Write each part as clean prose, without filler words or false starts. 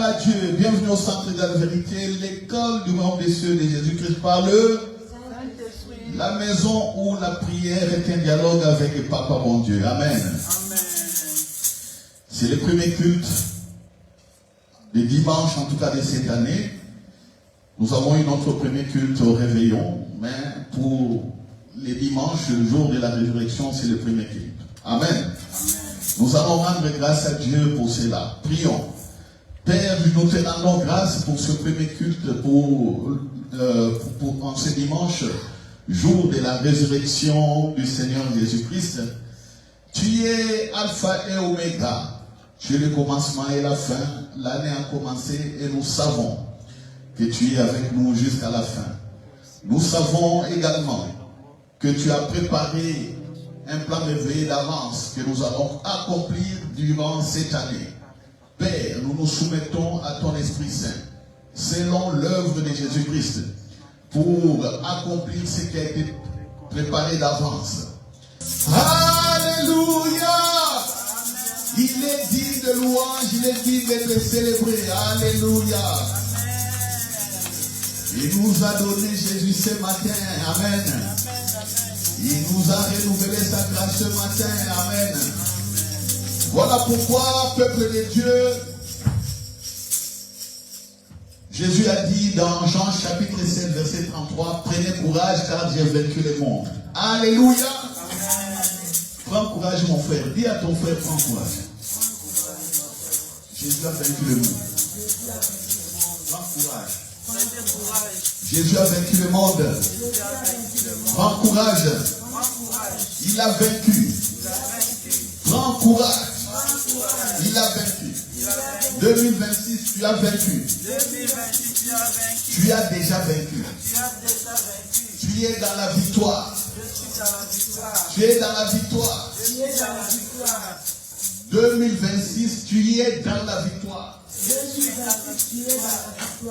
à Dieu. Bienvenue au centre de la vérité, l'école du royaume des cieux de Jésus-Christ par le la maison où la prière est un dialogue avec le Papa bon Dieu. Amen. Amen. C'est le premier culte de dimanche, en tout cas de cette année. Nous avons eu notre premier culte au réveillon, mais pour les dimanches, le jour de la résurrection, c'est le premier culte. Amen. Amen. Nous allons rendre grâce à Dieu pour cela. Prions. Père, nous te rendons grâce pour ce premier culte, pour ce dimanche, jour de la résurrection du Seigneur Jésus-Christ. Tu es Alpha et Oméga. Tu es le commencement et la fin. L'année a commencé et nous savons que tu es avec nous jusqu'à la fin. Nous savons également que tu as préparé un plan de veille d'avance que nous allons accomplir durant cette année. Père, nous nous soumettons à ton Esprit Saint, selon l'œuvre de Jésus-Christ, pour accomplir ce qui a été préparé d'avance. Alléluia! Il est digne de louange, il est digne d'être célébré. Alléluia! Il nous a donné Jésus ce matin. Amen. Il nous a renouvelé sa grâce ce matin. Amen. Voilà pourquoi, peuple de Dieu, Jésus a dit dans Jean chapitre 7, verset 33, prenez courage car j'ai vaincu le monde. Alléluia. Prends courage mon frère. Dis à ton frère, prends courage. Jésus a vaincu le monde. Prends courage. Jésus a vaincu le monde. Prends courage. Il a vaincu. Prends courage. Il a vaincu. 2026, tu as vaincu. Tu as déjà vaincu. Tu es dans la victoire. Tu es dans la victoire. 2026, tu es dans la victoire.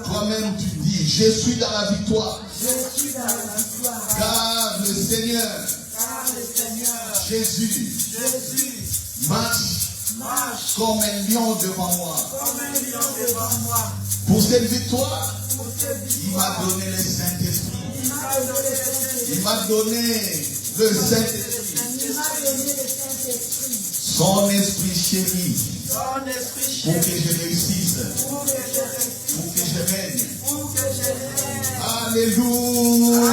Toi-même tu dis, je suis dans la victoire. Car le Seigneur, Jésus, marche comme un lion devant moi. Pour cette victoire, il m'a donné le Saint-Esprit. Il m'a donné le Saint-Esprit. Son esprit chéri. Pour que je réussisse. Pour que je règne. Alléluia.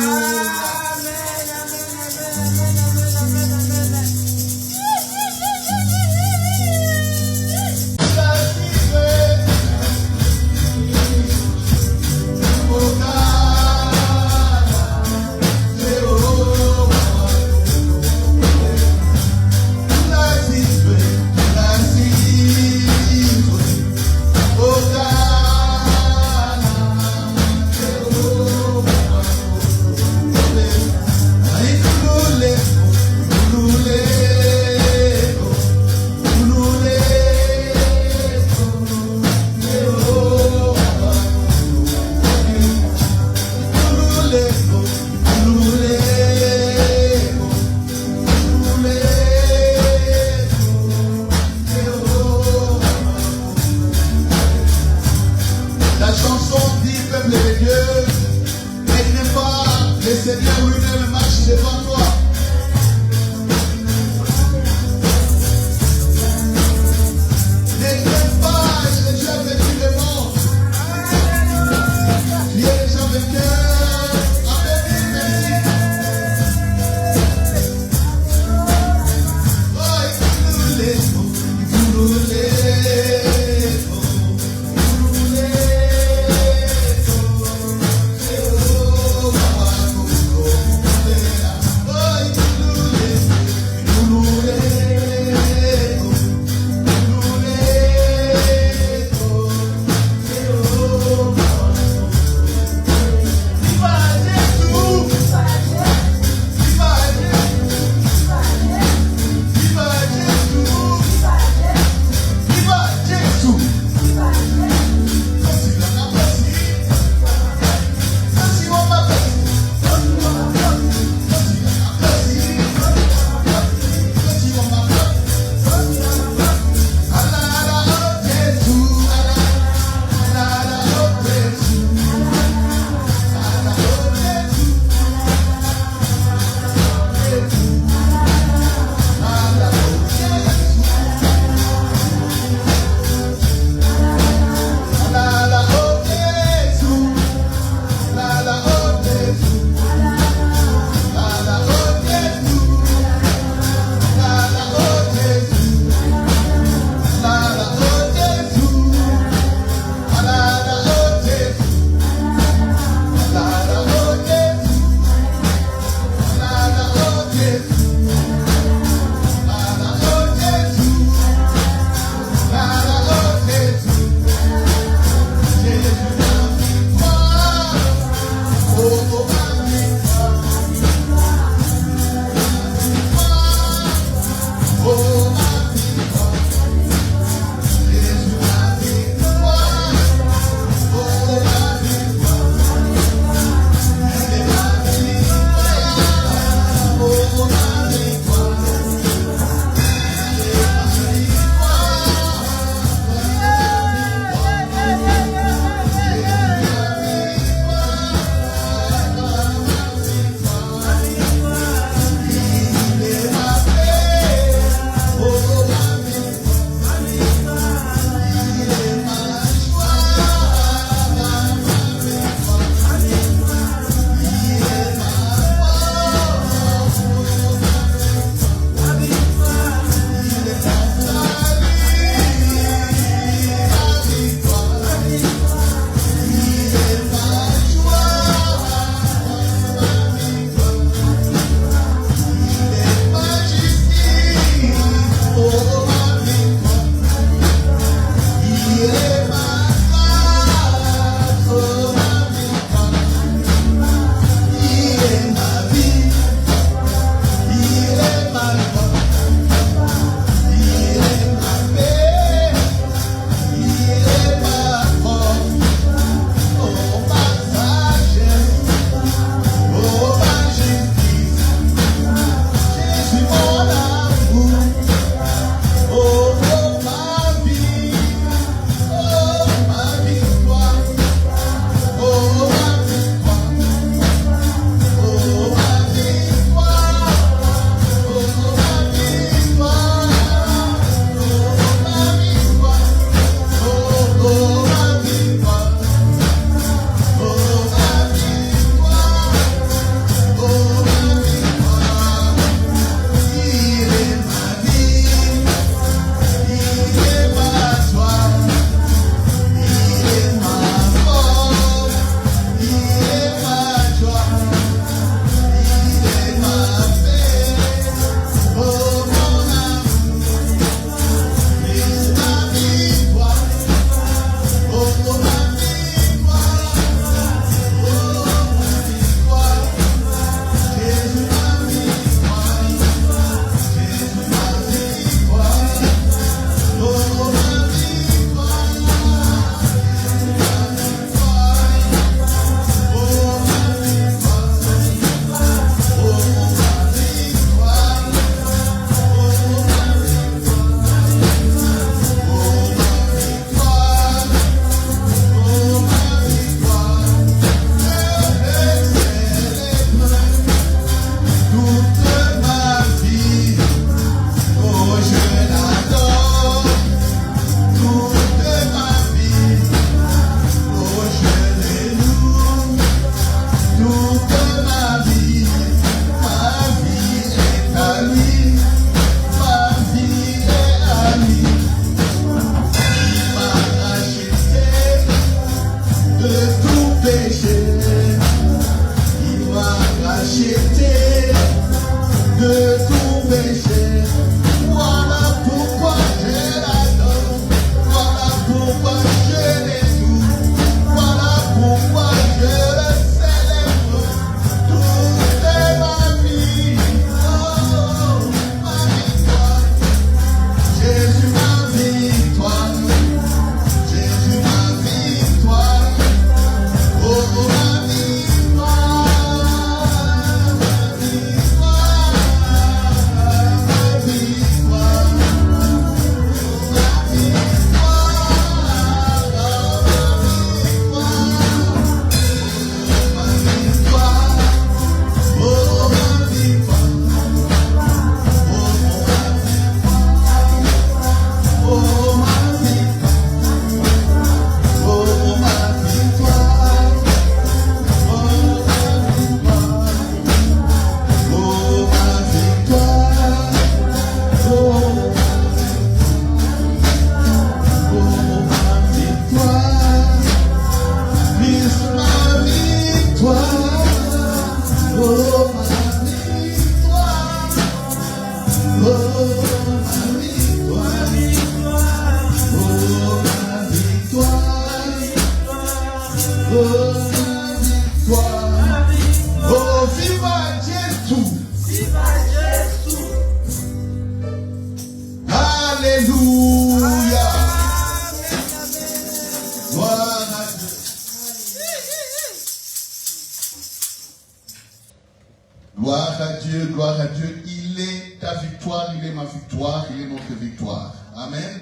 Gloire à Dieu, il est ta victoire, il est ma victoire, il est notre victoire. Amen.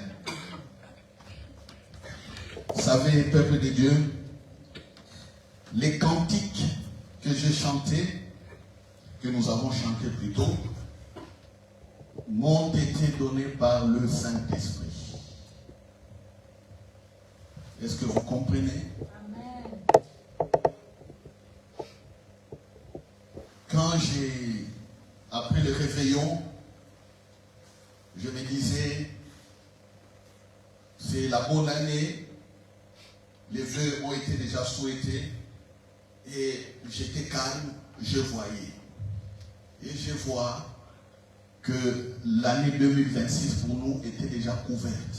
Vous savez, peuple de Dieu, les cantiques que j'ai chantés, que nous avons chantés plus tôt, m'ont été donnés par le Saint-Esprit. Est-ce que vous comprenez? Amen. Quand j'ai, après le réveillon, je me disais, c'est la bonne année, les vœux ont été déjà souhaités, et j'étais calme, je voyais. Et je vois que l'année 2026 pour nous était déjà couverte,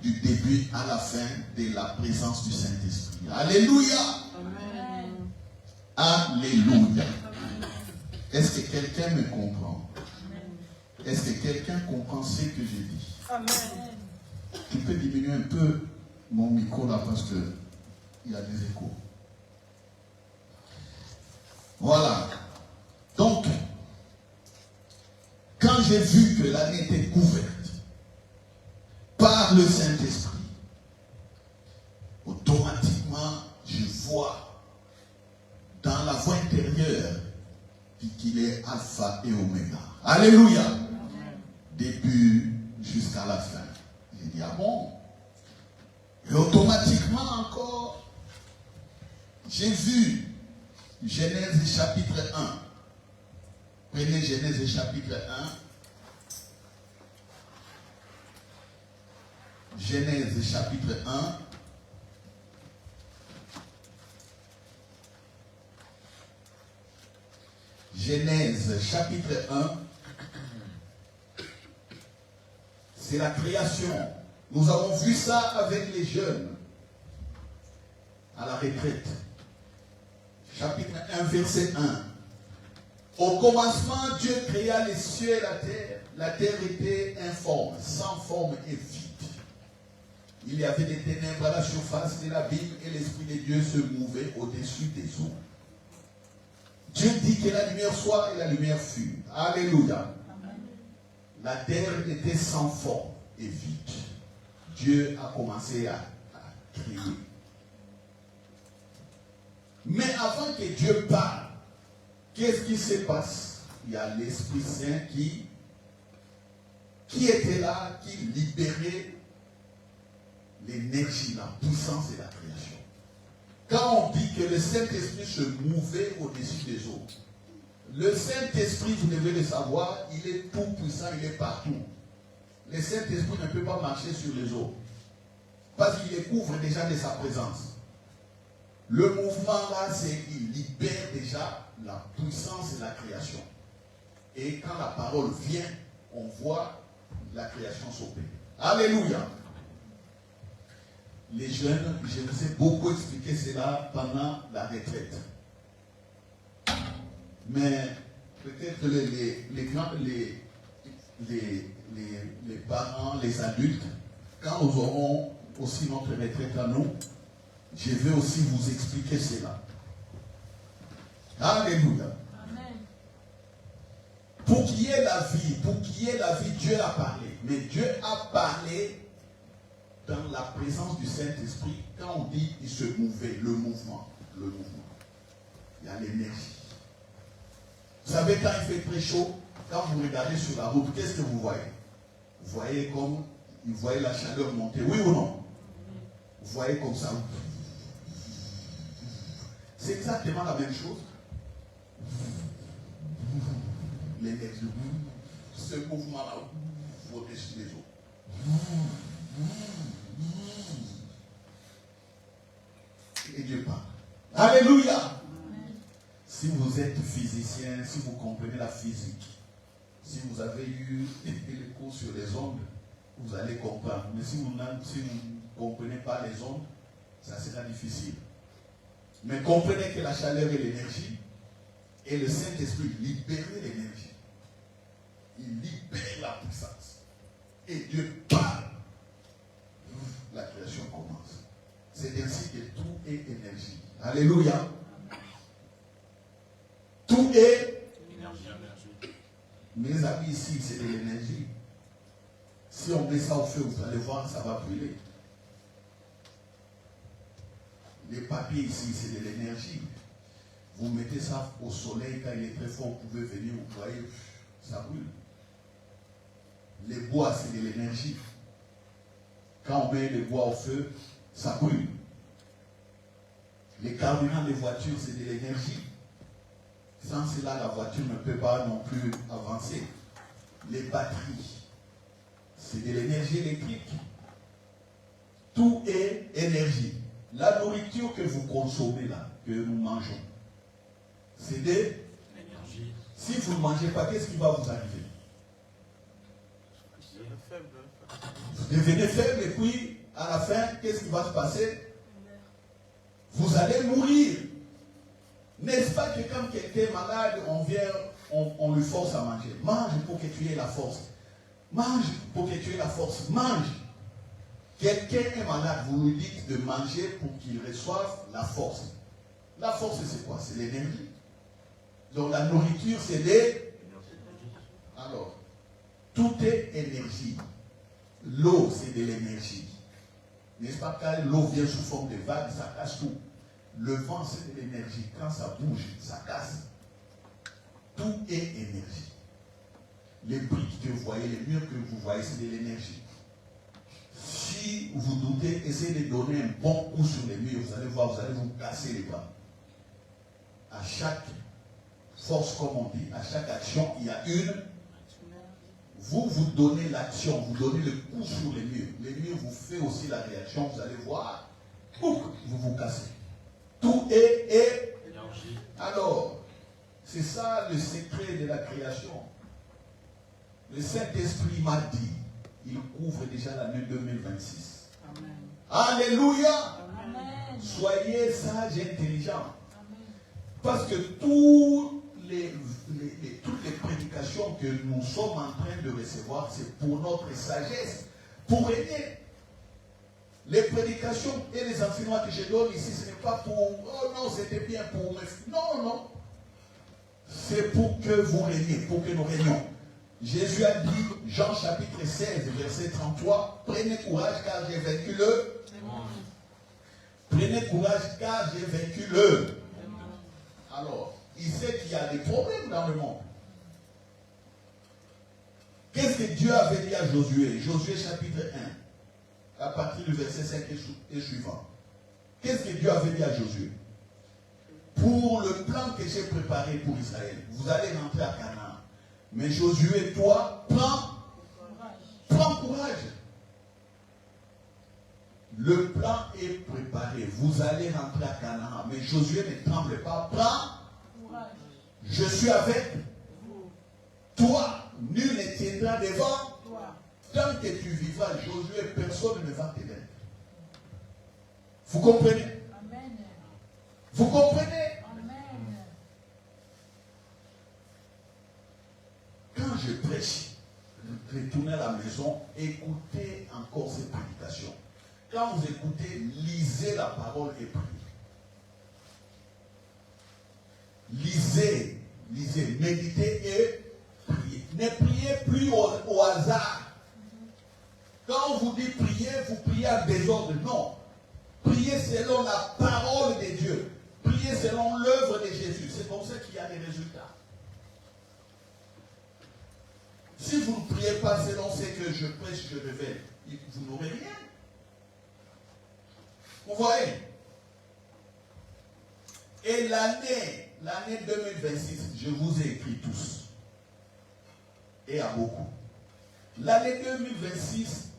du début à la fin de la présence du Saint-Esprit. Alléluia! Amen. Alléluia! Est-ce que quelqu'un me comprend? Est-ce que quelqu'un comprend ce que je dis? Amen. Tu peux diminuer un peu mon micro là parce que il y a des échos. Voilà. Donc, quand j'ai vu que l'année était couverte par le Saint-Esprit, automatiquement, je vois dans la voix intérieure qu'il est alpha et oméga. Alléluia. Début jusqu'à la fin. J'ai dit, ah bon? Et automatiquement encore, j'ai vu Genèse chapitre 1. Prenez Genèse chapitre 1. Genèse chapitre 1. Genèse chapitre 1. C'est la création. Nous avons vu ça avec les jeunes à la retraite. Chapitre 1, verset 1. Au commencement, Dieu créa les cieux et la terre. La terre était informe, sans forme et vide. Il y avait des ténèbres à la surface de l'abîme et l'Esprit de Dieu se mouvait au-dessus des eaux. Dieu dit que la lumière soit et la lumière fut. Alléluia. Amen. La terre était sans forme et vide. Dieu a commencé à créer. Mais avant que Dieu parle, qu'est-ce qui se passe? Il y a l'Esprit Saint qui était là, qui libérait l'énergie, la puissance de la création. Quand on dit que le Saint-Esprit se mouvait au-dessus des eaux, le Saint-Esprit, vous devez le savoir, il est tout puissant, il est partout. Le Saint-Esprit ne peut pas marcher sur les eaux, parce qu'il les couvre déjà de sa présence. Le mouvement là, c'est qu'il libère déjà la puissance de la création. Et quand la parole vient, on voit la création s'opérer. Alléluia. Les jeunes, je vous ai beaucoup expliqué cela pendant la retraite. Mais peut-être les parents, les adultes, quand nous aurons aussi notre retraite à nous, je vais aussi vous expliquer cela. Alléluia. Amen. Pour qu'il y ait la vie, Dieu a parlé. Mais Dieu a parlé dans la présence du Saint-Esprit. Quand on dit il se mouvait, le mouvement. Il y a l'énergie. Vous savez, quand il fait très chaud, quand vous regardez sur la route, qu'est-ce que vous voyez? Vous voyez comme, vous voyez la chaleur monter, oui ou non? Vous voyez comme ça. C'est exactement la même chose. L'énergie, ce mouvement-là, au-dessus des eaux. Et Dieu parle. Alléluia. Si vous êtes physicien, si vous comprenez la physique, si vous avez eu les cours sur les ondes, vous allez comprendre. Mais si vous ne comprenez pas les ondes, ça sera difficile. Mais comprenez que la chaleur est l'énergie, et le Saint-Esprit libère l'énergie. Il libère la puissance. Et Dieu parle. La création commence. C'est ainsi que tout est énergie. Alléluia. Tout est énergie. Mes amis, ici, c'est de l'énergie. Si on met ça au feu, vous allez voir, ça va brûler. Les papiers ici, c'est de l'énergie. Vous mettez ça au soleil, quand il est très fort, vous pouvez venir, vous voyez, ça brûle. Les bois, c'est de l'énergie. Quand on met les bois au feu, ça brûle. Les carburants des voitures, c'est de l'énergie. Sans cela, la voiture ne peut pas non plus avancer. Les batteries, c'est de l'énergie électrique. Tout est énergie. La nourriture que vous consommez là, que nous mangeons, c'est de l'énergie. Si vous ne mangez pas, qu'est-ce qui va vous arriver? Vous devenez faible et puis, à la fin, qu'est-ce qui va se passer? Vous allez mourir. N'est-ce pas que quand quelqu'un est malade, on vient, on lui force à manger. Mange pour que tu aies la force. Mange pour que tu aies la force. Mange. Quelqu'un est malade, vous lui dites de manger pour qu'il reçoive la force. La force, c'est quoi? C'est l'énergie. Donc la nourriture, c'est l'énergie. Alors, tout est énergie. L'eau, c'est de l'énergie. N'est-ce pas? Quand l'eau vient sous forme de vagues, ça casse tout. Le vent, c'est de l'énergie. Quand ça bouge, ça casse. Tout est énergie. Les briques que vous voyez, les murs que vous voyez, c'est de l'énergie. Si vous doutez, essayez de donner un bon coup sur les murs. Vous allez voir, vous allez vous casser les bras. À chaque force, comme on dit, à chaque action, il y a une. Vous donnez l'action, vous donnez le coup sur les murs. Les murs vous fait aussi la réaction, vous allez voir, vous vous cassez. Tout est énergie. Alors, c'est ça le secret de la création. Le Saint-Esprit m'a dit, il couvre déjà l'année 2026. Amen. Alléluia. Amen. Soyez sages et intelligents. Amen. Parce que toutes les prédications que nous sommes en train de recevoir, c'est pour notre sagesse, pour régner. Les prédications et les enseignements que je donne ici, ce n'est pas pour, oh non, c'était bien pour me... Non, non. C'est pour que vous régniez, pour que nous régnions. Jésus a dit, Jean chapitre 16, verset 33, prenez courage car j'ai vaincu le démon. Prenez courage car j'ai vaincu le démon. Alors, il sait qu'il y a des problèmes dans le monde. Qu'est-ce que Dieu avait dit à Josué? Josué chapitre 1, à partir du verset 5 et suivant. Qu'est-ce que Dieu avait dit à Josué? Pour le plan que j'ai préparé pour Israël, vous allez rentrer à Canaan. Mais Josué, toi, prends courage. Le plan est préparé. Vous allez rentrer à Canaan. Mais Josué ne tremble pas. Prends courage. Je suis avec vous. Toi, nul ne tiendra devant toi. Tant que tu vivras, Josué, personne ne va te vaincre. Vous comprenez? Amen. Vous comprenez? Quand je prêche, retournez à la maison, écoutez encore ces prédications. Quand vous écoutez, lisez la parole et priez. Lisez, méditez et priez. Ne priez plus au hasard. Quand on vous dit prier, vous priez à désordre. Non. Priez selon la parole de Dieu. Priez selon l'œuvre de Jésus. C'est comme ça qu'il y a des résultats. Si vous ne priez pas selon ce que je prêche, je révèle, vous n'aurez rien. Vous voyez? Et l'année 2026, je vous ai écrit tous. Et à beaucoup. L'année 2026,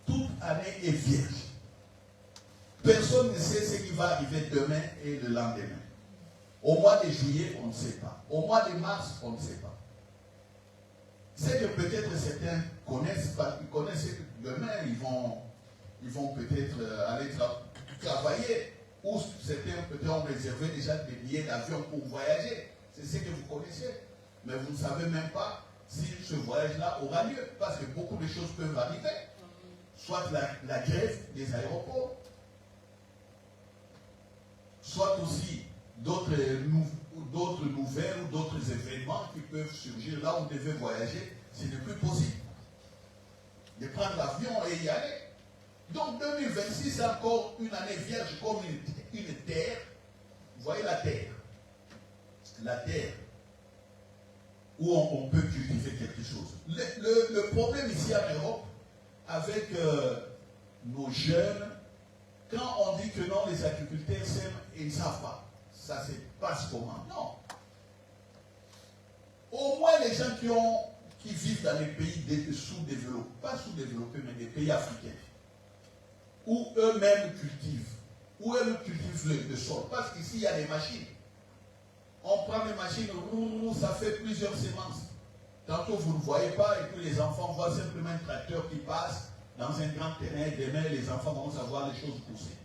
toute année est vierge. Personne ne sait ce qui va arriver demain et le lendemain. Au mois de juillet, on ne sait pas. Au mois de mars, on ne sait pas. C'est que peut-être certains connaissent pas, ils connaissent que demain, ils vont peut-être aller travailler. Ou certains peut-être ont réservé déjà des billets d'avion pour voyager. C'est ce que vous connaissez. Mais vous ne savez même pas si ce voyage-là aura lieu. Parce que beaucoup de choses peuvent arriver. Soit la grève des aéroports, soit aussi d'autres nouvelles ou d'autres événements qui peuvent surgir là où on devait voyager. Ce n'est plus possible de prendre l'avion et y aller. Donc 2026, c'est encore une année vierge comme une terre. Vous voyez la terre. La terre où on peut cultiver quelque chose. Le problème ici en Europe, avec nos jeunes, quand on dit que non, les agriculteurs s'aiment, ils ne savent pas. Ça se passe comment? Non. Au moins les gens qui vivent dans les pays sous-développés, pas sous-développés, mais des pays africains, où eux-mêmes cultivent, où eux-mêmes cultivent le sol. Parce qu'ici, il y a des machines. On prend les machines, ça fait plusieurs semences. Tantôt, vous ne voyez pas, et puis les enfants voient simplement un tracteur qui passe dans un grand terrain. Demain, les enfants vont savoir les choses pousser.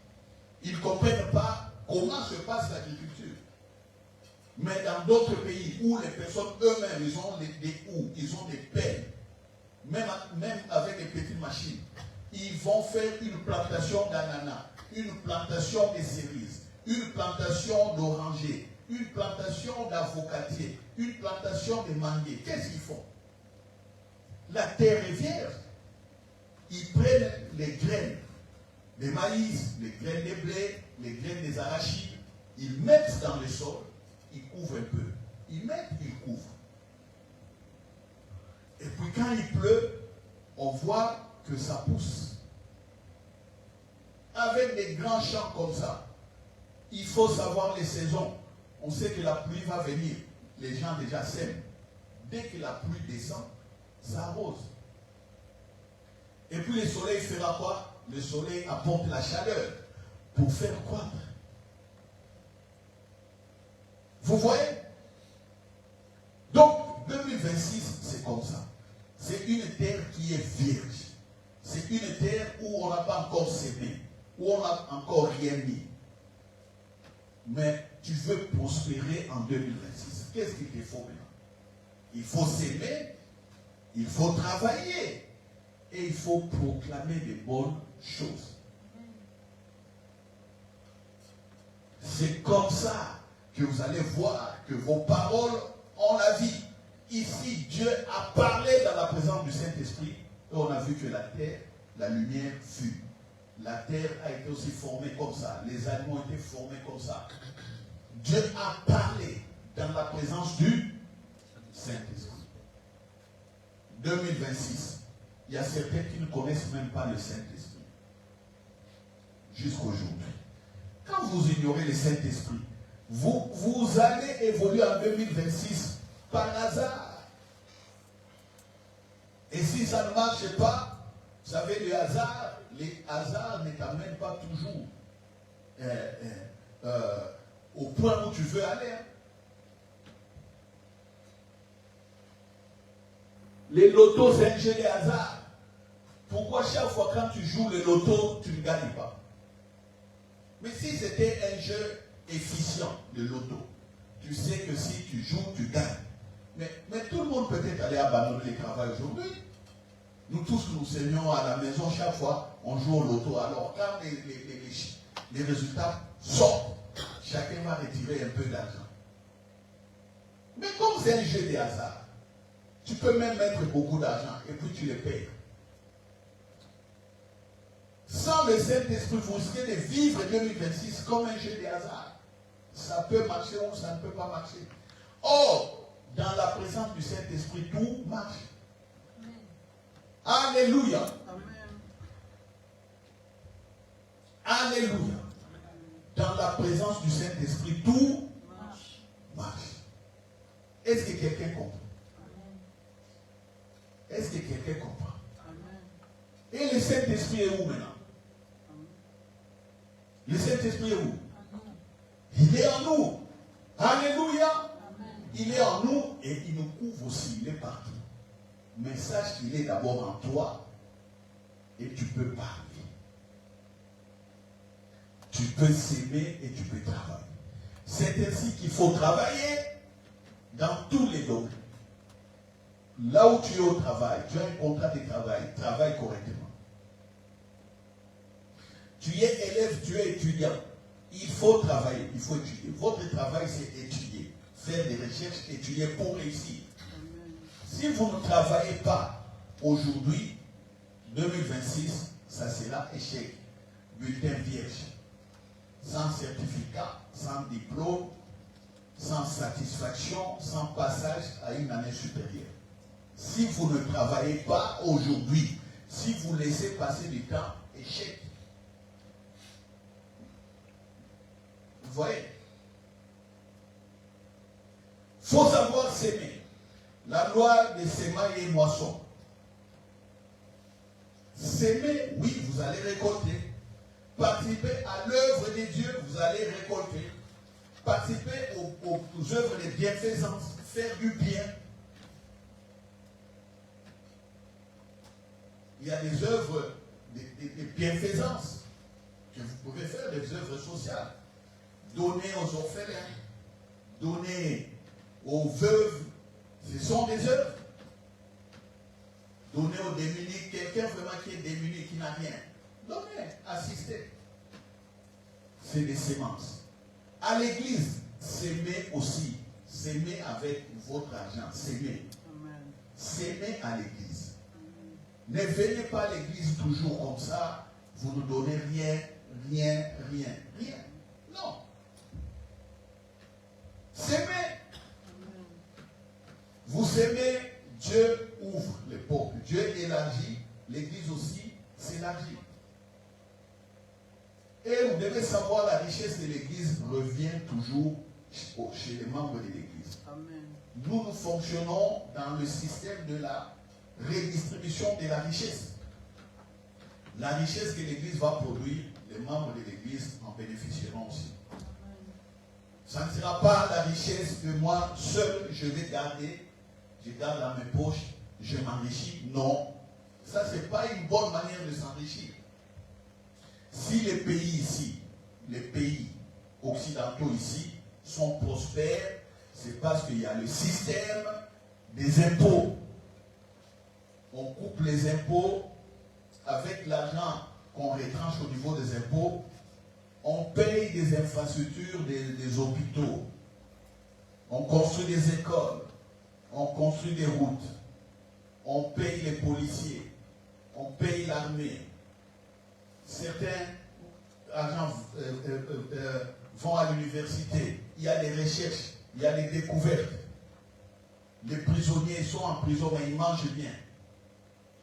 Ils ne comprennent pas comment se passe l'agriculture. Mais dans d'autres pays où les personnes eux-mêmes, ils ont des houes, ils ont des pelles, même avec des petites machines, ils vont faire une plantation d'ananas, une plantation de cerises, une plantation d'orangers, une plantation d'avocatiers, une plantation de manguiers. Qu'est-ce qu'ils font? La terre est vierge. Ils prennent les graines des maïs, les graines des blés, les graines des arachides, ils mettent dans le sol, ils couvrent un peu. Ils mettent, ils couvrent. Et puis quand il pleut, on voit que ça pousse. Avec des grands champs comme ça, il faut savoir les saisons. On sait que la pluie va venir. Les gens déjà sèment. Dès que la pluie descend, ça arrose. Et puis le soleil fera quoi? Le soleil apporte la chaleur pour faire croître. Vous voyez? Donc, 2026, c'est comme ça. C'est une terre qui est vierge. C'est une terre où on n'a pas encore sémé, où on n'a encore rien mis. Mais tu veux prospérer en 2026. Qu'est-ce qu'il te faut maintenant? Il faut s'aimer, il faut travailler et il faut proclamer des bonnes choses. C'est comme ça que vous allez voir que vos paroles ont la vie. Ici, Dieu a parlé dans la présence du Saint-Esprit et on a vu que la terre, la lumière fut. La terre a été aussi formée comme ça. Les animaux ont été formés comme ça. Dieu a parlé dans la présence du Saint-Esprit. 2026. Il y a certains qui ne connaissent même pas le Saint-Esprit. Jusqu'aujourd'hui. Quand vous ignorez le Saint-Esprit, vous allez évoluer en 2026 par hasard. Et si ça ne marche pas, vous savez, les hasards ne t'amènent pas toujours au point où tu veux aller. Les lotos, c'est un jeu de hasard. Pourquoi chaque fois quand tu joues le loto, tu ne gagnes pas? Mais si c'était un jeu efficient, le loto, tu sais que si tu joues, tu gagnes. Mais tout le monde peut-être aller abandonner le travail aujourd'hui. Nous tous, nous saignons à la maison chaque fois, on joue au loto. Alors, quand les résultats sortent, chacun va retirer un peu d'argent. Mais comme c'est un jeu de hasard, tu peux même mettre beaucoup d'argent et puis tu les payes. Sans le Saint-Esprit, vous risquez de vivre 2026 comme un jeu de hasard. Ça peut marcher ou ça ne peut pas marcher. Or, dans la présence du Saint-Esprit, tout marche. Alléluia. Alléluia. Dans la présence du Saint-Esprit, tout marche. Est-ce que quelqu'un comprend? Est-ce que quelqu'un comprend? Et le Saint-Esprit est où maintenant? Le Saint-Esprit est où? Il est en nous. Alléluia. Il est en nous et il nous couvre aussi. Il est partout. Mais sache qu'il est d'abord en toi et tu peux parler. Tu peux s'aimer et tu peux travailler. C'est ainsi qu'il faut travailler dans tous les domaines. Là où tu es au travail, tu as un contrat de travail, travaille correctement. Tu es élève, tu es étudiant. Il faut travailler, il faut étudier. Votre travail, c'est étudier, faire des recherches, étudier pour réussir. Si vous ne travaillez pas aujourd'hui, 2026, ça sera échec. Bulletin vierge. Sans certificat, sans diplôme, sans satisfaction, sans passage à une année supérieure. Si vous ne travaillez pas aujourd'hui, si vous laissez passer du temps, échec. Vous voyez? Il faut savoir s'aimer. La loi des semailles et moissons. S'aimer, oui, vous allez récolter. Participer à l'œuvre de Dieu, vous allez récolter. Participer aux œuvres de bienfaisance, faire du bien. Il y a des œuvres de bienfaisance que vous pouvez faire, des œuvres sociales. Donner aux orphelins, donner aux veuves, ce sont des œuvres. Donner aux démunis, quelqu'un vraiment qui est démuni, qui n'a rien. Donnez, assistez. C'est des sémences. À l'église, s'aimer aussi. S'aimer avec votre argent. S'aimer. S'aimer à l'église. Ne venez pas à l'église toujours comme ça. Vous ne donnez rien. Non. S'aimer. Vous aimez, Dieu ouvre les portes. Dieu élargit. L'église aussi s'élargit. Et vous devez savoir, la richesse de l'église revient toujours chez les membres de l'église. Nous fonctionnons dans le système de la redistribution de la richesse. La richesse que l'église va produire, les membres de l'église en bénéficieront aussi. Ça ne sera pas la richesse que moi seul je vais garder, je garde dans mes poches, je m'enrichis. Non. Ça, ce n'est pas une bonne manière de s'enrichir. Si les pays ici, les pays occidentaux ici, sont prospères, c'est parce qu'il y a le système des impôts. On coupe les impôts avec l'argent qu'on retranche au niveau des impôts. On paye des infrastructures, des hôpitaux. On construit des écoles. On construit des routes. On paye les policiers. On paye l'armée. Certains agents vont à l'université. Il y a des recherches. Il y a des découvertes. Les prisonniers sont en prison, mais ils mangent bien.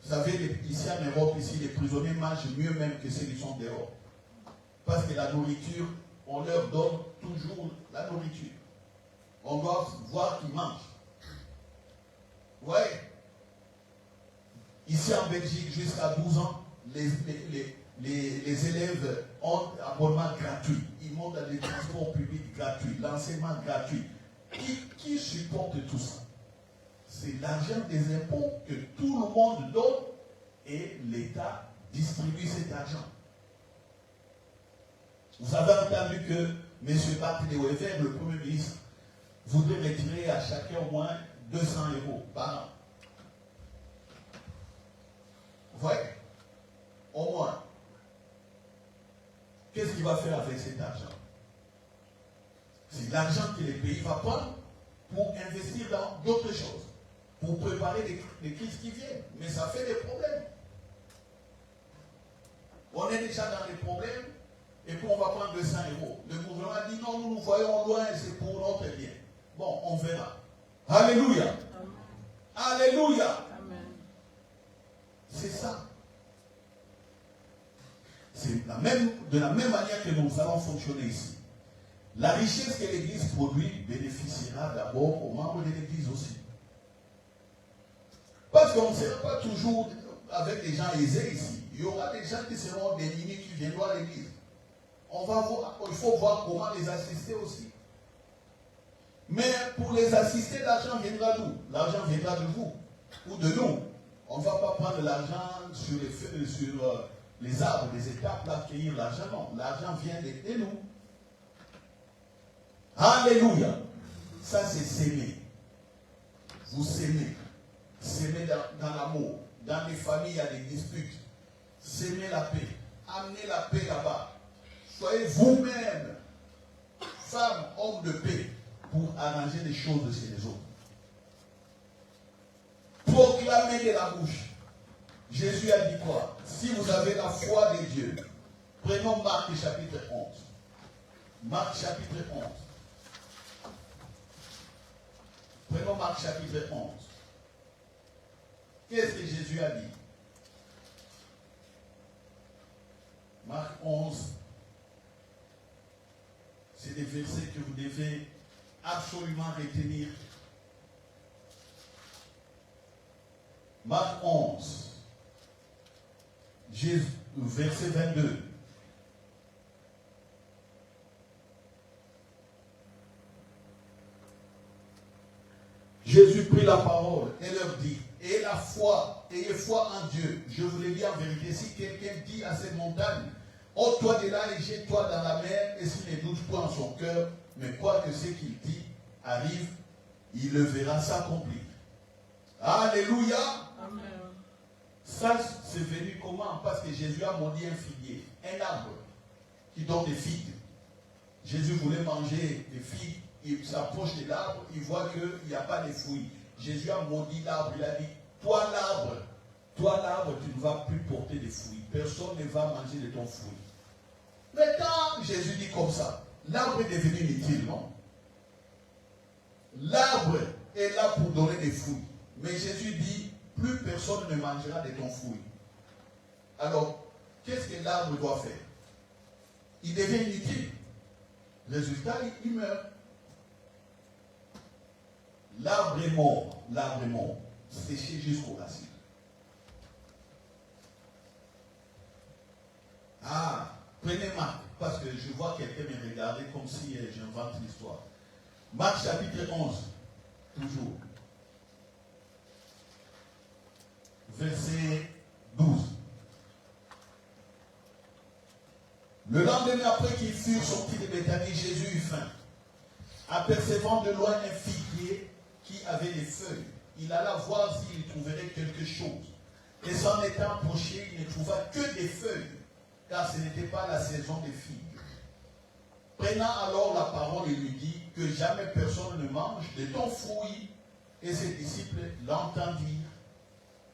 Vous savez, ici en Europe, ici, les prisonniers mangent mieux même que ceux qui sont dehors. Parce que la nourriture, on leur donne toujours la nourriture. On doit voir qu'ils mangent. Vous voyez? Ici en Belgique, jusqu'à 12 ans, les élèves ont un abonnement gratuit. Ils montent dans les transports publics gratuits, l'enseignement gratuit. Qui supporte tout ça? C'est l'argent des impôts que tout le monde donne et l'État distribue cet argent. Vous avez entendu que M. Barthélémy Wever, le Premier ministre, voudrait retirer à chacun au moins 200 € par an. Vous voyez? Au moins. Qu'est-ce qu'il va faire avec cet argent? C'est l'argent que les pays vont prendre pour investir dans d'autres choses, pour préparer les crises qui viennent. Mais ça fait des problèmes. On est déjà dans les problèmes, et puis on va prendre 200 €. Le gouvernement dit non, nous nous voyons loin, c'est pour notre bien. Bon, on verra. Alléluia. Amen. Alléluia. Amen. C'est ça. C'est de la même manière que nous allons fonctionner ici. La richesse que l'Église produit bénéficiera d'abord aux membres de l'Église aussi. Parce qu'on ne sera pas toujours avec des gens aisés ici. Il y aura des gens qui seront démunis qui viendront à l'Église. On va voir, il faut voir comment les assister aussi. pour les assister, l'argent viendra d'où? L'argent viendra de vous ou de nous. On ne va pas prendre l'argent sur les arbres, les étapes, là, cueillir l'argent. Non, l'argent vient de nous. Alléluia. Ça, c'est s'aimer. Vous s'aimez. S'aimer dans l'amour. Dans les familles, il y a des disputes. S'aimer la paix. Amenez la paix là-bas. Soyez vous-même, femme, homme de paix, pour arranger les choses chez les autres. Proclamez de la bouche. Jésus a dit quoi? Si vous avez la foi de Dieu, prenons Marc chapitre 11. Marc chapitre 11. Prenons Marc chapitre 11. Qu'est-ce que Jésus a dit? Marc 11. C'est des versets que vous devez absolument retenir. Marc 11, verset 22. Jésus prit la parole et leur dit, ayez la foi, ayez foi en Dieu. Je vous le dis en vérité, si quelqu'un dit à cette montagne, ôte-toi de là et jette-toi dans la mer, et s'il ne doute point en son cœur, mais quoi que ce qu'il dit arrive, il le verra s'accomplir. Alléluia. Amen. Ça, c'est venu comment? Parce que Jésus a maudit un figuier, un arbre qui donne des figues. Jésus voulait manger des figues, il s'approche de l'arbre, il voit qu'il n'y a pas de fruits. Jésus a maudit l'arbre, il a dit, toi l'arbre, tu ne vas plus porter de fruits. Personne ne va manger de ton fruit. Mais quand Jésus dit comme ça, l'arbre est devenu inutile, non? L'arbre est là pour donner des fruits. Mais Jésus dit, plus personne ne mangera de ton fruit. Alors, qu'est-ce que l'arbre doit faire? Il devient inutile. Résultat, il meurt. L'arbre est mort, séché jusqu'aux racines. Ah, prenez Marc, parce que je vois quelqu'un me regarder comme si j'invente l'histoire. Marc chapitre 11, toujours. Verset 12. Le lendemain, après qu'ils furent sortis de Béthanie, Jésus eut faim. Apercevant de loin un figuier qui avait des feuilles, il alla voir s'il trouverait quelque chose. Et s'en étant approché, il ne trouva que des feuilles, car ce n'était pas la saison des figues. Prenant alors la parole, il lui dit que jamais personne ne mange de ton fruit. Et ses disciples l'entendirent.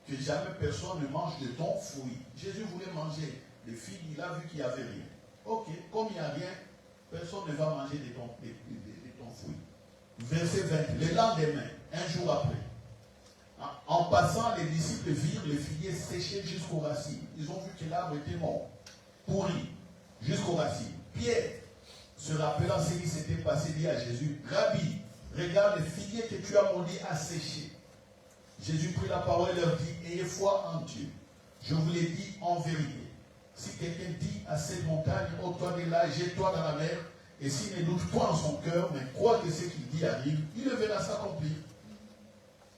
Que jamais personne ne mange de ton fruit. Jésus voulait manger des figues, il a vu qu'il n'y avait rien. Ok, comme il n'y a rien, personne ne va manger de ton fruit. Verset 20. Le lendemain, un jour après, en passant, les disciples virent les figuiers séchés jusqu'aux racines. Ils ont vu que l'arbre était mort, pourri, jusqu'aux racines. Pierre, se rappelant ce qui s'était passé, dit à Jésus, Rabbi, regarde, les figuiers que tu as maudits à sécher. Jésus prit la parole et leur dit, ayez foi en Dieu. Je vous l'ai dit en vérité. Si quelqu'un dit à cette montagne, ôte-toi de là, jette-toi dans la mer, et s'il ne doute pas en son cœur, mais croit que ce qu'il dit arrive, il le verra s'accomplir.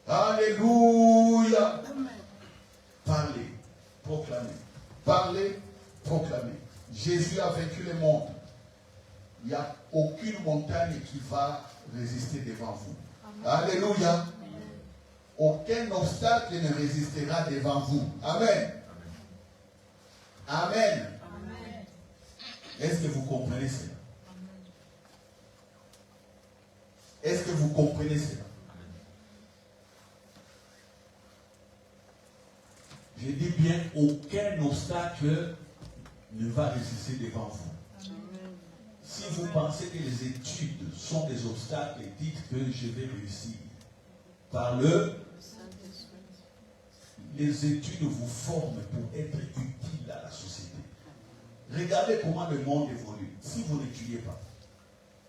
Alléluia. Parlez, proclamez. Parlez, proclamez. Jésus a vaincu le monde. Il n'y a aucune montagne qui va résister devant vous. Amen. Alléluia. Aucun obstacle ne résistera devant vous. Amen. Amen. Amen. Est-ce que vous comprenez cela? Est-ce que vous comprenez cela? Je dis bien, aucun obstacle ne va résister devant vous. Amen. Si vous pensez que les études sont des obstacles, dites que je vais réussir. Par les études vous forment pour être utiles à la société. Regardez comment le monde évolue. Si vous n'étudiez pas,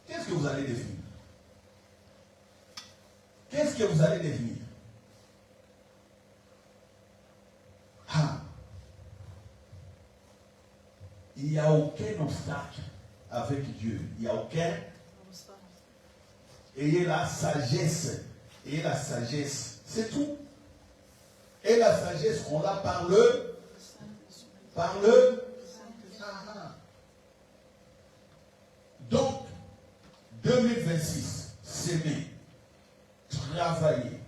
qu'est-ce que vous allez devenir? Qu'est-ce que vous allez devenir? Il n'y a aucun obstacle avec Dieu. Il n'y a aucun. Ayez la sagesse. Ayez la sagesse. C'est tout. Et la sagesse, on l'a par le. Donc, 2026, s'aimer, travailler.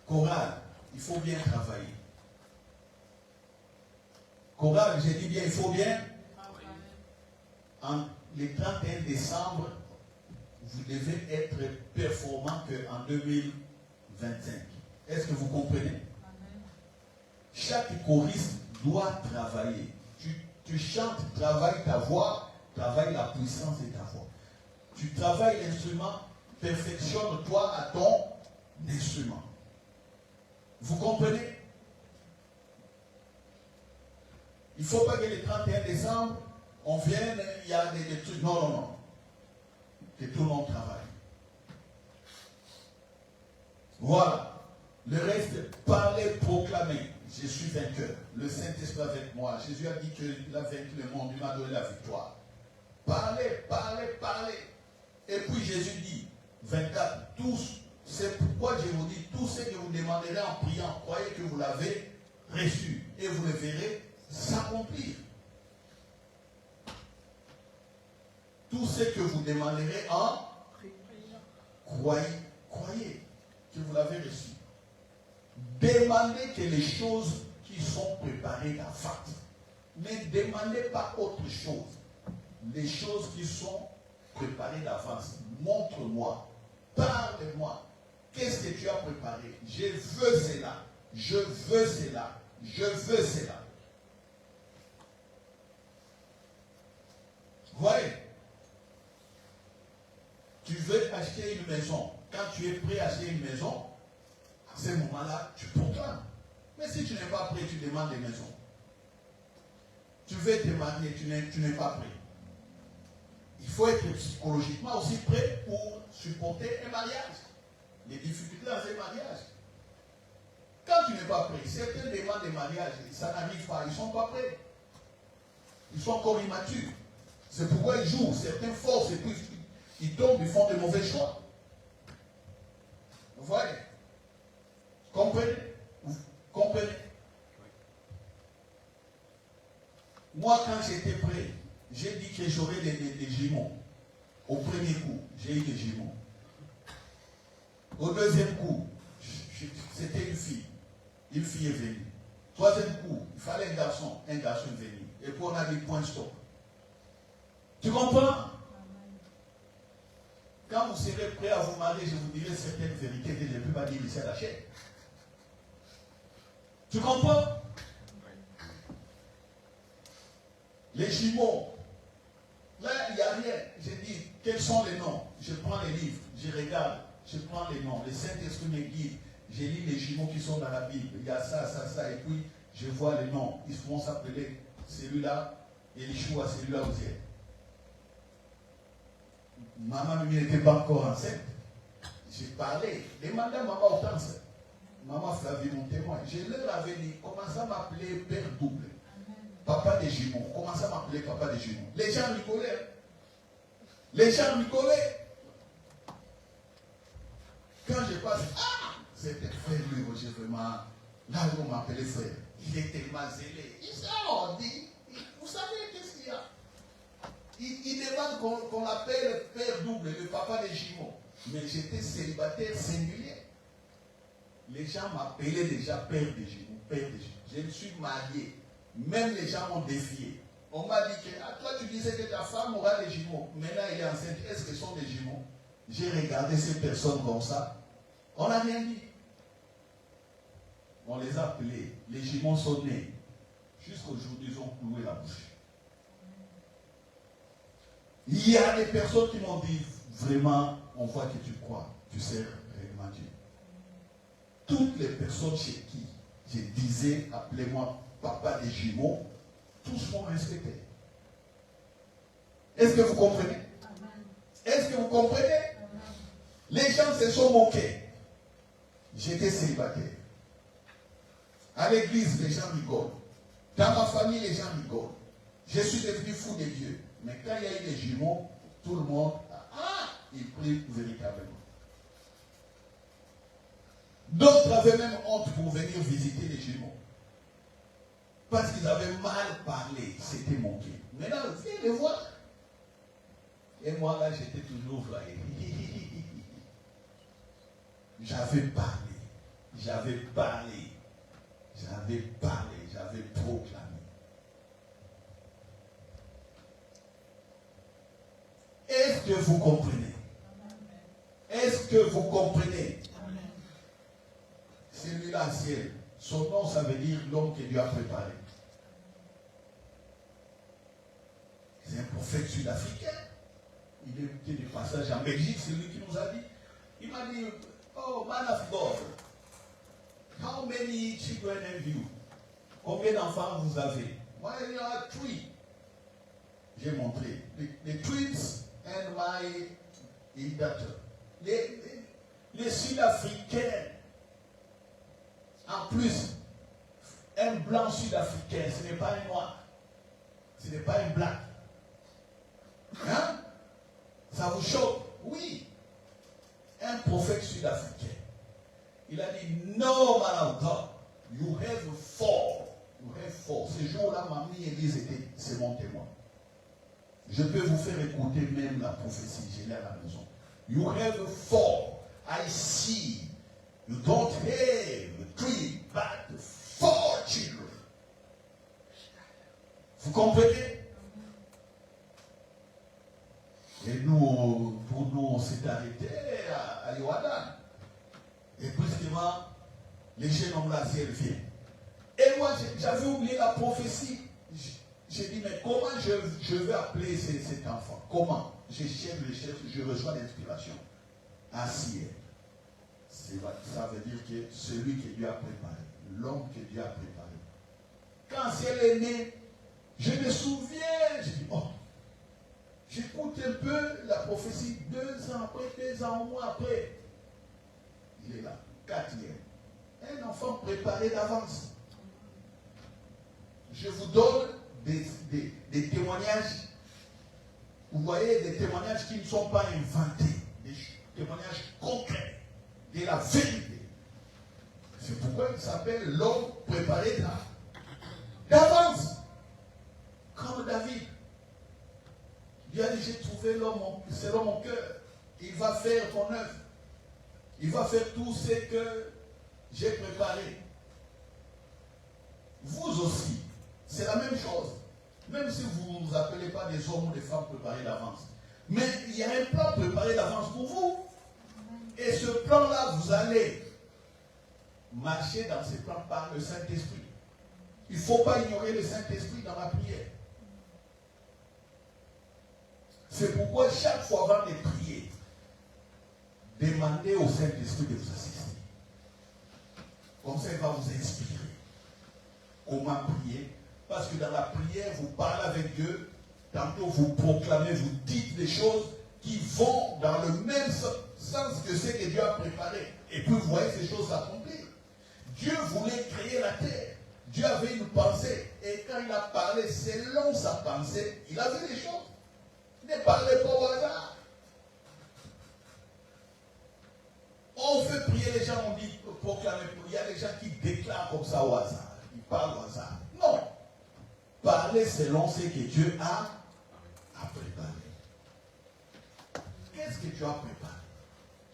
Chorale, il faut bien travailler. Chorale, j'ai dit bien, il faut bien. Le 31 décembre, vous devez être performant qu'en 2025. Est-ce que vous comprenez? Chaque choriste doit travailler. Tu chantes, travaille ta voix, travaille la puissance de ta voix. Tu travailles l'instrument, perfectionne-toi à ton instrument. Vous comprenez? Il ne faut pas que le 31 décembre, on vienne, il y a des trucs. Non, non, non. Que tout le monde travaille. Voilà. Le reste, parler, proclamer. Je suis vainqueur. Le Saint-Esprit avec moi. Jésus a dit qu'il a vaincu le monde. Il m'a donné la victoire. Parlez, parlez, parlez. Et puis Jésus dit, 24, tous, c'est pourquoi je vous dis, tout ce que vous demanderez en priant, croyez que vous l'avez reçu. Et vous le verrez s'accomplir. Tout ce que vous demanderez en croyez que vous l'avez reçu. Demandez que les choses qui sont préparées d'avance. Ne demandez pas autre chose. Les choses qui sont préparées d'avance. Montre-moi. Parle-moi. Qu'est-ce que tu as préparé? Je veux cela. Je veux cela. Je veux cela. Voyez. Tu veux acheter une maison. Quand tu es prêt à acheter une maison, à ce moment-là, tu proclames. Mais si tu n'es pas prêt, tu demandes des maisons. Tu veux te marier, tu n'es pas prêt. Il faut être psychologiquement aussi prêt pour supporter un mariage. Les difficultés dans un mariage. Quand tu n'es pas prêt, certains demandent des mariages, ça n'arrive pas, ils ne sont pas prêts. Ils sont encore immatures. C'est pourquoi ils jouent, certains forcent et puis ils tombent, ils font de mauvais choix. Vous voyez? Comprenez? Vous comprenez? Moi, quand j'étais prêt, j'ai dit que j'aurais des jumeaux. Au premier coup, j'ai eu des jumeaux. Au deuxième coup, c'était une fille. Une fille est venue. Troisième coup, il fallait un garçon est venu. Et puis on a dit point stop. Tu comprends? Quand vous serez prêt à vous marier, je vous dirai certaines vérités que je ne peux pas dire ici à la chaîne. Tu comprends? Les jumeaux. Là, il n'y a rien. J'ai dit, quels sont les noms? Je prends les livres, je regarde, je prends les noms. Le Saint-Esprit me guide. Je lis les jumeaux qui sont dans la Bible. Il y a ça, ça, ça. Et puis, je vois les noms. Ils vont s'appeler celui-là, Elishua, celui-là aussi. Maman n'était pas encore enceinte. J'ai parlé. Demandez à maman Hortense. Maman Flavie, mon témoin. Je leur avais dit, commencez à m'appeler Père Double. Papa des jumeaux. Commencez à m'appeler Papa des jumeaux. Les gens rigolaient. Les gens rigolaient. Quand je passe, c'était frère lui, j'ai vraiment. Là où on m'appelait frère. Il était tellement zélé. Il s'est dit, vous savez qu'est-ce qu'il y a? Il demande qu'on l'appelle Père Double, le papa des jumeaux. Mais j'étais célibataire singulier. Les gens m'appelaient déjà Père des jumeaux, Père des jumeaux. Je me suis marié. Même les gens m'ont défié. On m'a dit que toi tu disais que ta femme aura des jumeaux. Maintenant elle est enceinte. Est-ce que ce sont des jumeaux? J'ai regardé ces personnes comme ça. On n'a rien dit. On les a appelés. Les jumeaux sont nés. Jusqu'aujourd'hui, ils ont cloué la bouche. Il y a des personnes qui m'ont dit, vraiment, on voit que tu crois, tu sers réellement Dieu. Toutes les personnes chez qui je disais, appelez-moi papa des jumeaux, tous m'ont respecté. Est-ce que vous comprenez? Est-ce que vous comprenez? Les gens se sont moqués. J'étais célibataire. À l'église, les gens rigolent. Dans ma famille, les gens rigolent. Je suis devenu fou de Dieu. Mais quand il y a eu les jumeaux, tout le monde, il prie véritablement. D'autres avaient même honte pour venir visiter les jumeaux. Parce qu'ils avaient mal parlé, c'était manqué. Maintenant, viens les voir. Et moi, là, j'étais toujours voyé. J'avais parlé, j'avais proclamé. Est-ce que vous comprenez? Est-ce que vous comprenez? Celui-là, ciel. Son nom, ça veut dire l'homme que Dieu a préparé. C'est un prophète sud-africain. Il était de passage en Belgique, c'est lui qui nous a dit. Il m'a dit, oh, man of God, how many children have you? Combien d'enfants vous avez? Moi, il y a 3. J'ai montré. Les twins and my daughter. Les Sud-Africains. En plus, un blanc sud-africain, ce n'est pas un noir. Ce n'est pas un blanc. Hein? Ça vous choque? Oui. Un prophète sud-africain. Il a dit, no man of God, you have 4. You have 4. Ce jour-là, Mamie Élise c'est mon témoin. Je peux vous faire écouter même la prophétie. Je l'ai à la maison. You have 4. I see. You don't have 3, but 4 children. Vous comprenez? Et nous, pour nous, on s'est arrêté à Yoadan. Et brusquement, les jeunes hommes là, elles viennent. Et moi, j'avais oublié la prophétie. J'ai dit, mais comment je vais appeler cet enfant? Comment? Je cherche, je reçois l'inspiration. Assis. Ça veut dire que celui que Dieu a préparé, l'homme que Dieu a préparé. Quand elle est née, je me souviens, je dis, oh, j'écoute un peu la prophétie 2 ans après, 2 ans au moins après. Il est là, 4e. Un enfant préparé d'avance. Je vous donne des témoignages. Vous voyez, des témoignages qui ne sont pas inventés. Des témoignages concrets. De la vérité. C'est pourquoi il s'appelle l'homme préparé d'avance. Comme David. Dieu a dit, j'ai trouvé l'homme selon mon cœur. Il va faire ton œuvre. Il va faire tout ce que j'ai préparé. Vous aussi, c'est la même chose. Même si vous ne vous appelez pas des hommes ou des femmes préparés d'avance. Mais il y a un plan préparé d'avance pour vous. Et ce plan-là, vous allez marcher dans ce plan par le Saint-Esprit. Il ne faut pas ignorer le Saint-Esprit dans la prière. C'est pourquoi chaque fois avant de prier, demandez au Saint-Esprit de vous assister. Comme ça, il va vous inspirer. Comment prier? Parce que dans la prière, vous parlez avec Dieu. Tantôt, vous proclamez, vous dites des choses qui vont dans le même sens que ce que Dieu a préparé. Et puis vous voyez ces choses s'accomplir. Dieu voulait créer la terre. Dieu avait une pensée. Et quand il a parlé selon sa pensée, il a vu les choses. Ne parlez pas au hasard. On fait prier les gens, on dit proclamer. Il y a des gens qui déclarent comme ça au hasard. Ils parlent au hasard. Non. Parlez selon ce que Dieu a préparé. Qu'est-ce que tu as préparé?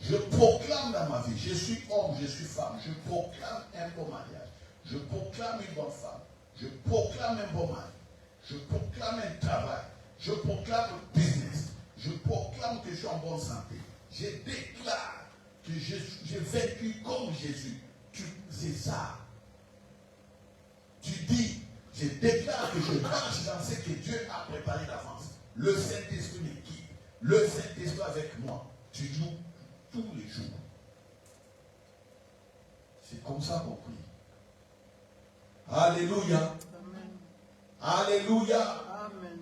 Je proclame dans ma vie, je suis homme, je suis femme, je proclame un bon mariage, je proclame une bonne femme, je proclame un bon mari, je proclame un travail, je proclame un business, je proclame que je suis en bonne santé, je déclare que j'ai vécu comme Jésus. C'est ça. Tu dis, je déclare que je marche dans ce que Dieu a préparé d'avance. Le Saint-Esprit m'équipe. Le Saint-Esprit avec moi. Tu joues tous les jours. C'est comme ça qu'on prie. Alléluia. Amen. Alléluia. Amen.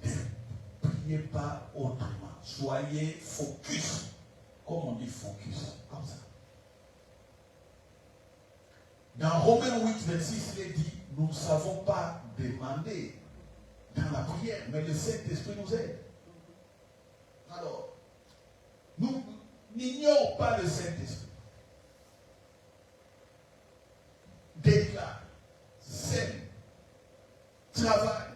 Ne priez pas autrement. Soyez focus. Comme on dit focus. Comme ça. Dans Romains 8, 26, il est dit, nous ne savons pas demander dans la prière, mais le Saint-Esprit nous aide. Alors, nous n'ignorons pas le Saint-Esprit. Déclare, sème, travaille.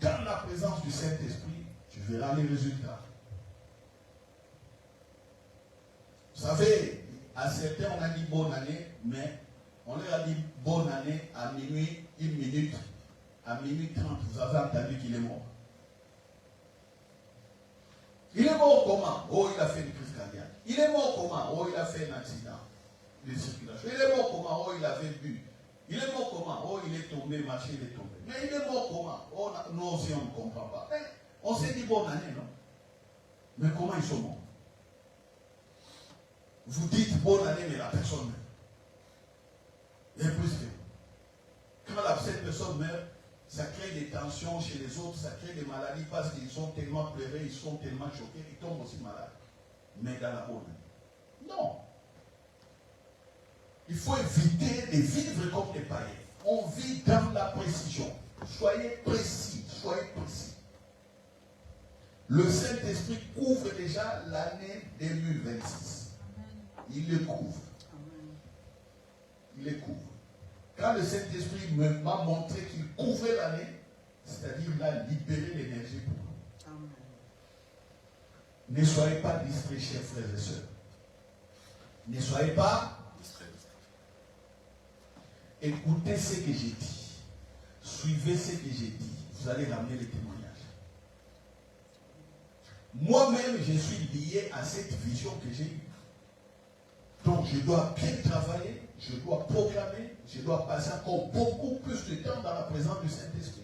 Dans la présence du Saint-Esprit, tu verras les résultats. Vous savez, à certains, on a dit bonne année, mais on leur a dit bonne année à minuit, 1 minute, à minuit 30. Vous avez entendu qu'il est mort. Il est mort comment? Oh, il a fait une crise cardiaque. Il est mort comment? Oh, il a fait un accident de circulation. Il est mort comment? Oh, il avait bu. Il est mort comment? Oh, il est tombé, marché, il est tombé. Mais il est mort comment? Oh, nous aussi, on ne comprend pas. Mais on s'est dit bonne année, non? Mais comment ils sont morts? Vous dites bonne année, mais la personne meurt. Et plus que quand cette personne meurt, ça crée des tensions chez les autres, ça crée des maladies parce qu'ils sont tellement pleurés, ils sont tellement choqués, ils tombent aussi malades. Mais dans la bonne année. Non. Il faut éviter de vivre comme des païens. On vit dans la précision. Soyez précis, soyez précis. Le Saint-Esprit couvre déjà l'année 2026. Il le couvre. Il le couvre. Quand le Saint-Esprit m'a montré qu'il couvrait l'année, c'est-à-dire il a libéré l'énergie pour nous. Amen. Ne soyez pas distraits, chers frères et sœurs. Ne soyez pas distraits. Écoutez ce que j'ai dit. Suivez ce que j'ai dit. Vous allez ramener les témoignages. Moi-même, je suis lié à cette vision que j'ai eue. Donc, je dois bien travailler, je dois proclamer, je dois passer encore beaucoup plus de temps dans la présence du Saint-Esprit.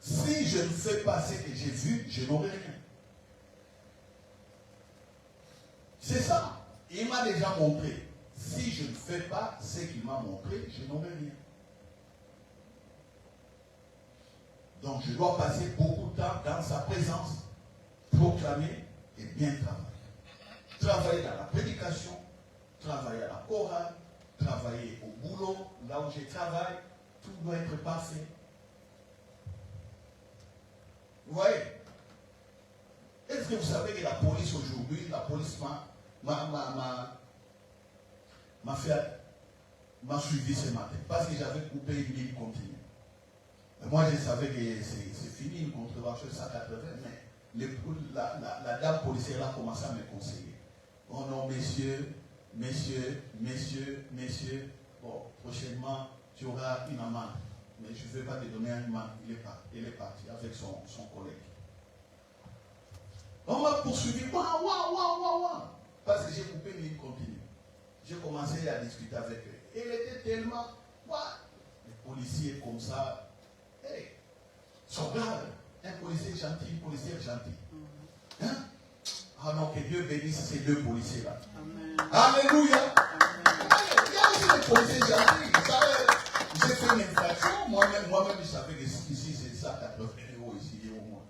Si je ne fais pas ce que j'ai vu, je n'aurai rien. C'est ça. Il m'a déjà montré. Si je ne fais pas ce qu'il m'a montré, je n'aurai rien. Donc, je dois passer beaucoup de temps dans sa présence, proclamer et bien travailler. Travailler dans la prédication, travailler à la chorale, travailler au boulot, là où je travaille, tout doit être parfait. Vous voyez? Est-ce que vous savez que la police aujourd'hui, la police m'a suivi ce matin parce que j'avais coupé une ligne continue. Moi, je savais que c'est fini une contravention 180, mais la dame policière a commencé à me conseiller. Oh non, messieurs, bon, prochainement, tu auras une amende. Mais je ne vais pas te donner une amende. Il est parti avec son collègue. On m'a poursuivi. Waouh. Parce que j'ai coupé une ligne continue. J'ai commencé à discuter avec eux. Et il était tellement. Les policiers comme ça. Hey, sont graves. Un policier gentil, une policière gentille. Hein? Ah non, que Dieu bénisse ces deux policiers-là. Alléluia. Il y a aussi des policiers gentils. Vous savez, j'ai fait une infraction. Moi-même, je savais que ici, c'est 180 € ici au moins.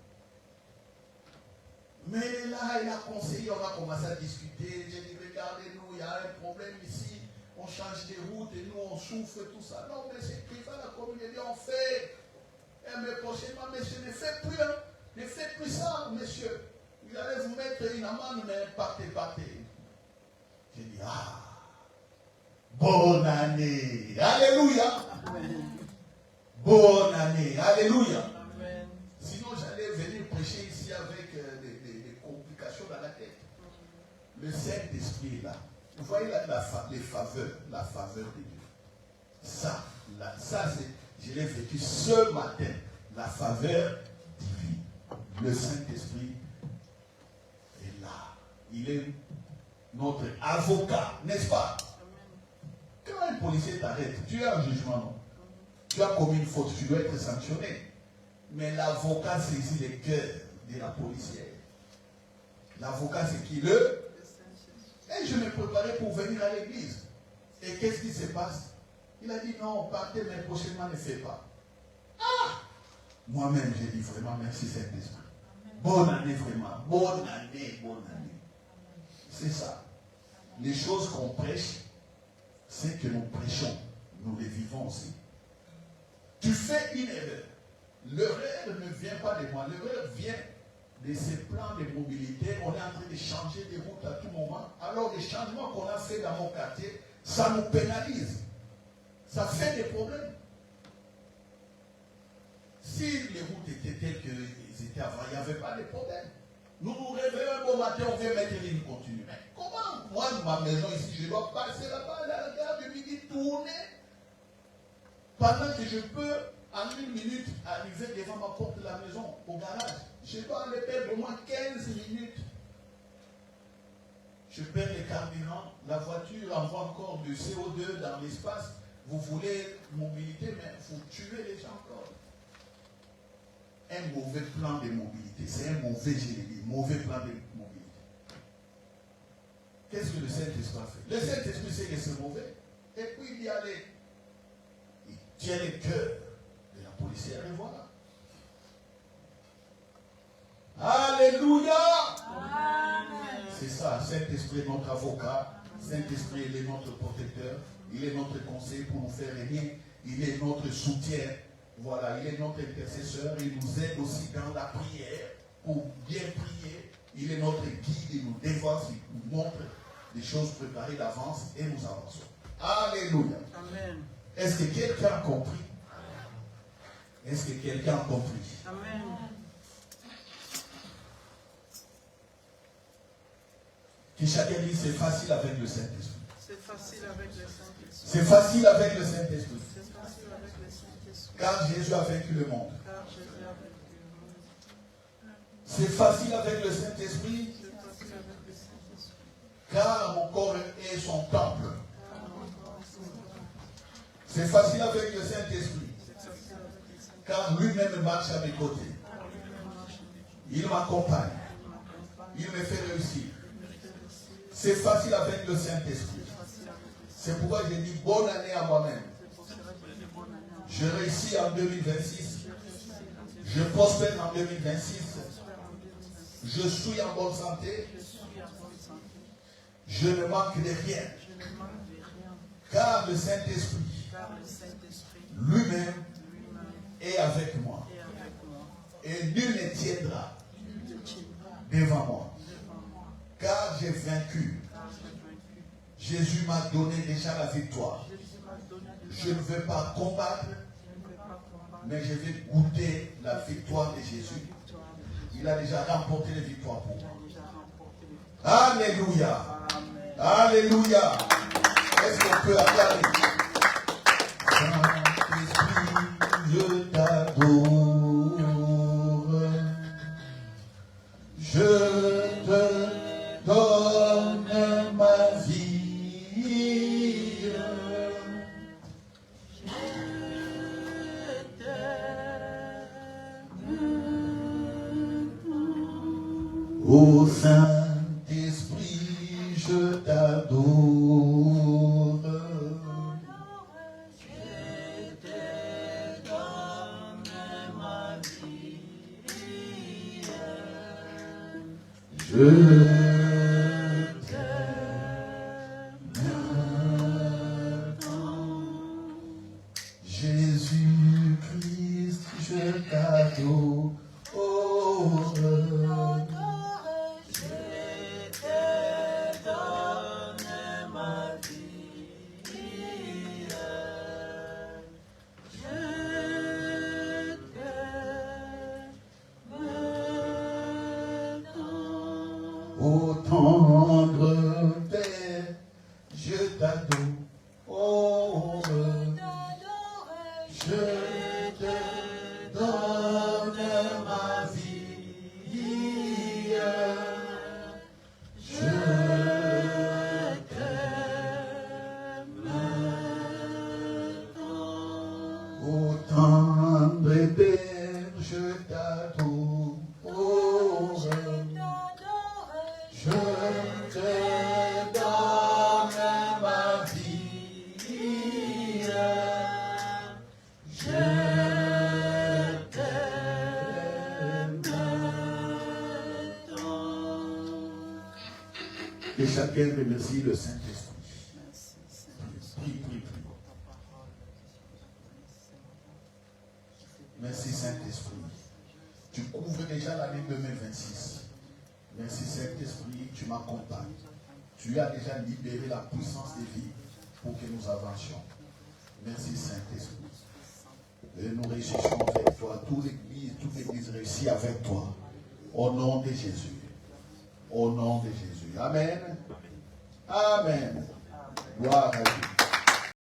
Mais là, il a conseillé, on a commencé à discuter. J'ai dit, regardez-nous, il y a un problème ici. On change de route et nous, on souffre, tout ça. Non, mais c'est qu'il va la communauté, on fait. Mais prochainement, monsieur, ne faites plus, hein. Ne faites plus ça, monsieur. Il allait vous mettre une amende, mais partez. J'ai dit, bonne année. Alléluia. Amen. Bonne année. Alléluia. Amen. Sinon, j'allais venir prêcher ici avec des complications dans la tête. Le Saint-Esprit est là. Vous voyez les faveurs, la faveur de Dieu. Ça je l'ai vécu ce matin. La faveur divine. Le Saint-Esprit est là. Il est notre avocat, n'est-ce pas? Quand un policier t'arrête, tu es en jugement, non? Tu as commis une faute, tu dois être sanctionné. Mais l'avocat saisit le cœur de la policière. L'avocat, c'est qui? Et je me préparais pour venir à l'église. Et qu'est-ce qui se passe? Il a dit non, partez, mais prochainement ne faites pas. Moi-même, j'ai dit vraiment merci Saint-Esprit. Bonne année vraiment. Bonne année. C'est ça. Les choses qu'on prêche, c'est que nous prêchons. nous les vivons aussi. Tu fais une erreur. L'erreur ne vient pas de moi. L'erreur vient de ces plans de mobilité. On est en train de changer de route à tout moment. Alors les changements qu'on a fait dans mon quartier, ça nous pénalise. Ça fait des problèmes. Si les routes étaient telles qu'elles étaient avant, il n'y avait pas de problème. Nous nous réveillons un bon matin, on vient mettre une ligne continue. Mais comment, moi, ma maison ici, je dois passer là-bas, à la gare de midi, tourner, pendant que je peux, en 1 minute, arriver devant ma porte de la maison, au garage. Je dois aller perdre au moins 15 minutes. Je perds le carburant, la voiture envoie encore du CO2 dans l'espace. Vous voulez mobilité, mais il faut tuer les gens encore. Un mauvais plan de mobilité, c'est un mauvais, je l'ai dit, mauvais plan de mobilité. Qu'est-ce que le Saint-Esprit a fait? Le Saint-Esprit sait que c'est mauvais. Et puis il y allait. Il tient le cœur de la policière et voilà. Alléluia! Amen. C'est ça, Saint-Esprit est notre avocat, Saint-Esprit il est notre protecteur, il est notre conseil pour nous faire régner, il est notre soutien. Voilà, il est notre intercesseur, il nous aide aussi dans la prière pour bien prier. Il est notre guide, il nous dévance, il nous montre des choses préparées d'avance et nous avançons. Alléluia. Amen. Est-ce que quelqu'un a compris? Est-ce que quelqu'un a compris? Amen. Qui chacun dit c'est facile avec le Saint-Esprit. C'est facile avec le Saint-Esprit. C'est facile avec le Saint-Esprit. Car Jésus a vaincu le monde. C'est facile avec le Saint-Esprit. Car mon corps est son temple. C'est facile avec le Saint-Esprit. Car lui-même marche à mes côtés. Il m'accompagne. Il me fait réussir. C'est facile avec le Saint-Esprit. C'est pourquoi j'ai dit bonne année à moi-même. Je réussis en 2026. Je prospère en 2026. Je suis en bonne santé. Je ne manque de rien. Car le Saint-Esprit lui-même est avec moi. Et nul ne tiendra devant moi. Car j'ai vaincu. Jésus m'a donné déjà la victoire. Je ne veux pas combattre, mais je vais goûter la victoire de Jésus. Il a déjà remporté les victoires pour moi. Alléluia. Alléluia. Est-ce qu'on peut acclamer? Saint-Esprit, je t'adore. Je te donne ma vie. Ô Saint-Esprit, je t'adore. Je te donne ma vie. Je Jésus-Christ, je t'adore. Ô tendre Père, je t'adore. Oh, je te donne ma vie. Je t'aime tant. Ô tendre Père, je t'adore. Oh, je te donne ma vie. Je t'aime tant. Que chacun remercie le Saint-Esprit. Prie, prie, prie. Merci Saint-Esprit. Tu couvres déjà l'année 2026. Merci Saint-Esprit, tu m'accompagnes. Tu as déjà libéré la puissance des vies pour que nous avancions. Merci Saint-Esprit. Et nous réjouissons avec toi. Toute l'église réussit avec toi. Au nom de Jésus. Au nom de Jésus. Amen. Amen. Gloire à Dieu.